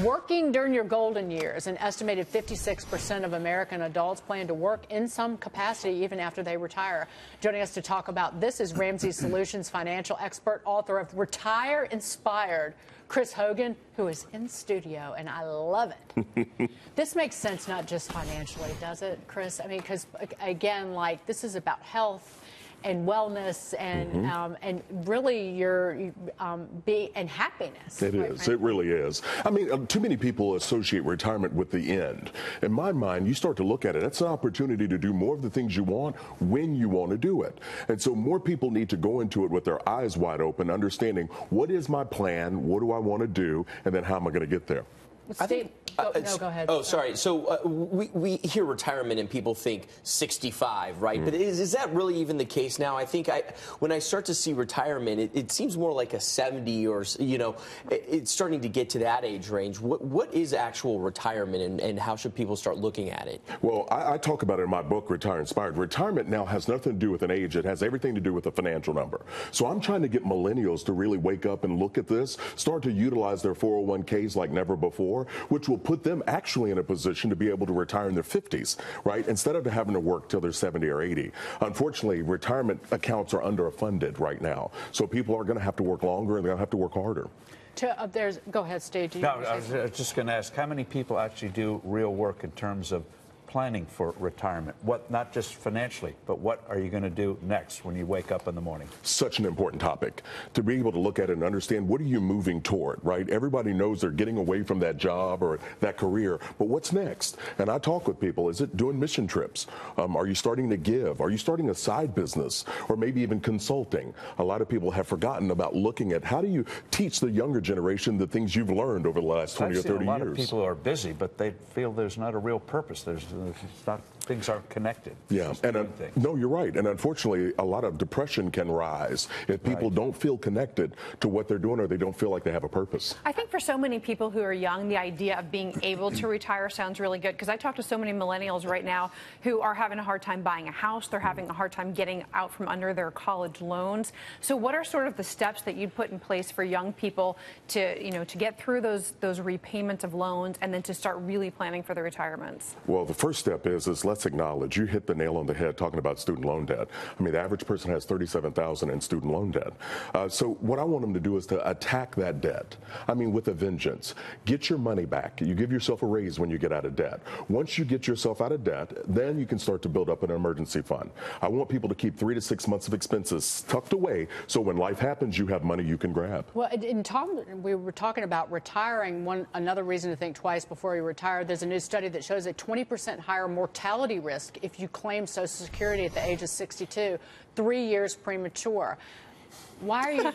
Working during your golden years, an estimated 56% of American adults plan to work in some capacity even after they retire. Joining us to talk about this is Ramsey Solutions financial expert, author of Retire Inspired, Chris Hogan, who is in studio, and I love it. This makes sense not just financially, does it, Chris? I mean, because, again, like, this is about health and wellness and really your and happiness. It is. It really is. I mean, too many people associate retirement with the end. In my mind, you start to look at it, that's an opportunity to do more of the things you want when you want to do it. And so more people need to go into it with their eyes wide open, understanding what is my plan, what do I want to do, and then how am I going to get there? Steve, go ahead. Oh, sorry. So we hear retirement and people think 65, right? But is that really even the case now? I think when I start to see retirement, it seems more like a 70 or, you know, it's starting to get to that age range. What is actual retirement and how should people start looking at it? Well, I talk about it in my book, Retire Inspired. Retirement now has nothing to do with an age. It has everything to do with a financial number. So I'm trying to get millennials to really wake up and look at this, start to utilize their 401ks like never before, which will put them actually in a position to be able to retire in their 50s, right? Instead of having to work till they're 70 or 80. Unfortunately, retirement accounts are underfunded right now. So people are going to have to work longer and they're going to have to work harder. Go ahead, Steve. No, I was just going to ask, how many people actually do real work in terms of planning for retirement? What, not just financially, but what are you going to do next when you wake up in the morning? Such an important topic to be able to look at it and understand what are you moving toward, right? Everybody knows they're getting away from that job or that career, but what's next? And I talk with people, is it doing mission trips? Are you starting to give? Are you starting a side business or maybe even consulting? A lot of people have forgotten about looking at how do you teach the younger generation the things you've learned over the last 20 or 30 years. A lot of people are busy, but they feel there's not a real purpose. Things aren't connected. Yeah, and no, you're right. And unfortunately, a lot of depression can rise if people don't feel connected to what they're doing or they don't feel like they have a purpose. I think for so many people who are young, the idea of being able to retire sounds really good, because I talk to so many millennials right now who are having a hard time buying a house. They're having a hard time getting out from under their college loans. So what are sort of the steps that you'd put in place for young people to, you know, to get through those repayments of loans and then to start really planning for their retirements? Well, the first step is let's acknowledge, you hit the nail on the head talking about student loan debt. I mean, the average person has $37,000 in student loan debt. So what I want them to do is to attack that debt. I mean, with a vengeance. Get your money back. You give yourself a raise when you get out of debt. Once you get yourself out of debt, then you can start to build up an emergency fund. I want people to keep 3 to 6 months of expenses tucked away so when life happens, you have money you can grab. Well, we were talking about retiring. Another reason to think twice before you retire. There's a new study that shows a 20% higher mortality risk if you claim Social Security at the age of 62, 3 years premature. Why are you...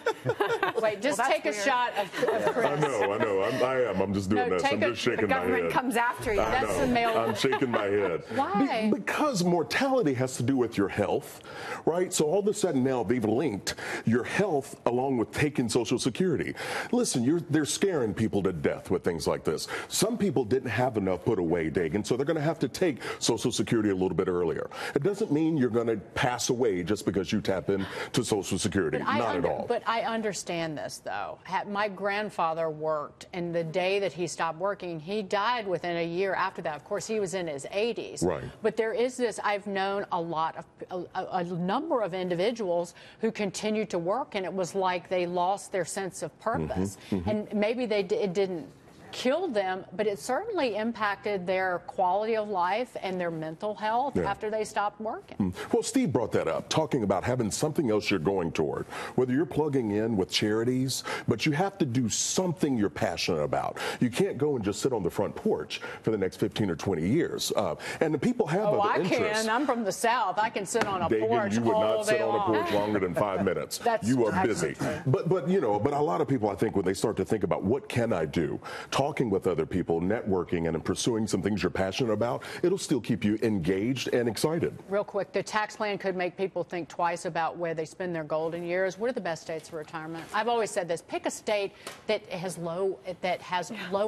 Wait, just take a shot of Chris. I know. I am. I'm just doing this. I'm just shaking my head. The government comes after you. That's the mail. I'm shaking my head. Why? Because mortality has to do with your health, right? So all of a sudden now they've linked your health along with taking Social Security. Listen, they're scaring people to death with things like this. Some people didn't have enough put away, Dagan, so they're going to have to take Social Security a little bit earlier. It doesn't mean you're going to pass away just because you tap into Social Security. Not at all. But I understand this, though. My grandfather worked, and the day that he stopped working, he died within a year after that. Of course, he was in his 80s. Right. But there is this, I've known a number of individuals who continued to work, and it was like they lost their sense of purpose. And maybe it didn't kill them, but it certainly impacted their quality of life and their mental health after they stopped working. Well, Steve brought that up, talking about having something else you're going toward, whether you're plugging in with charities, but you have to do something you're passionate about. You can't go and just sit on the front porch for the next 15 or 20 years. And the people have other interests. I can. I'm from the South. I can sit on a porch you would all not sit day on a long. porch longer than 5 minutes. You are busy. But a lot of people, I think, when they start to think about what can I do, talking with other people, networking, and pursuing some things you're passionate about, it'll still keep you engaged and excited. Real quick, the tax plan could make people think twice about where they spend their golden years. What are the best states for retirement? I've always said this: pick a state that has low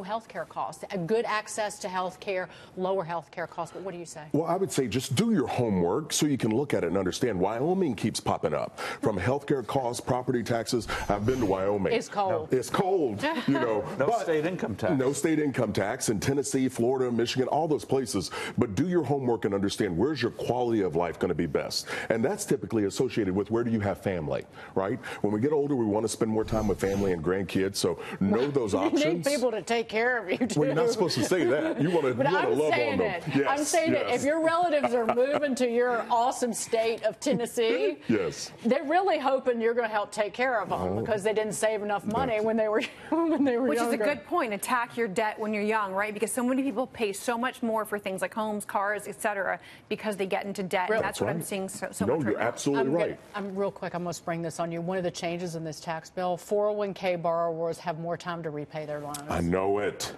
health care costs, a good access to health care, lower health care costs. But what do you say? Well, I would say just do your homework so you can look at it and understand. Wyoming keeps popping up from health care costs, property taxes. I've been to Wyoming. It's cold. It's cold, No state income tax. No state income tax in Tennessee, Florida, Michigan, all those places. But do your homework and understand where's your quality of life going to be best. And that's typically associated with where do you have family, right? When we get older, we want to spend more time with family and grandkids. So know those options. You need people to take care of you, too. Well, you're not supposed to say that. You want to love on them. Yes, I'm saying that if your relatives are moving to your awesome state of Tennessee, yes, they're really hoping you're going to help take care of them because they didn't save enough money when they were Which younger. is a good point. Attack your debt when you're young, right? Because so many people pay so much more for things like homes, cars, etc., because they get into debt. And that's what I'm seeing so much right you're now. absolutely right. I'm real quick. I'm going to spring this on you. One of the changes in this tax bill: 401k borrowers have more time to repay their loans. I know it.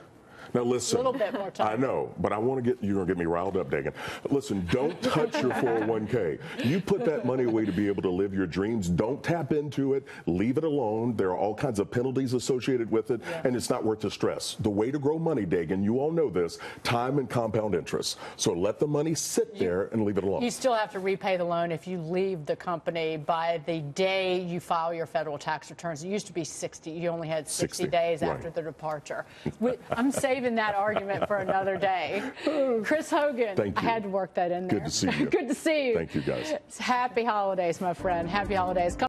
Now listen, a little bit more time. I know, but I want to get, you're going to get me riled up, Dagan. Listen, don't touch your 401k. You put that money away to be able to live your dreams. Don't tap into it. Leave it alone. There are all kinds of penalties associated with it, and it's not worth the stress. The way to grow money, Dagan, you all know this, time and compound interest. So let the money sit there and leave it alone. You still have to repay the loan if you leave the company by the day you file your federal tax returns. It used to be 60. You only had 60 days after the departure. I'm saving that argument for another day. Chris Hogan, thank you. I had to work that in there. Good to see you. Good to see you. Thank you, guys. Happy holidays, my friend. Happy holidays.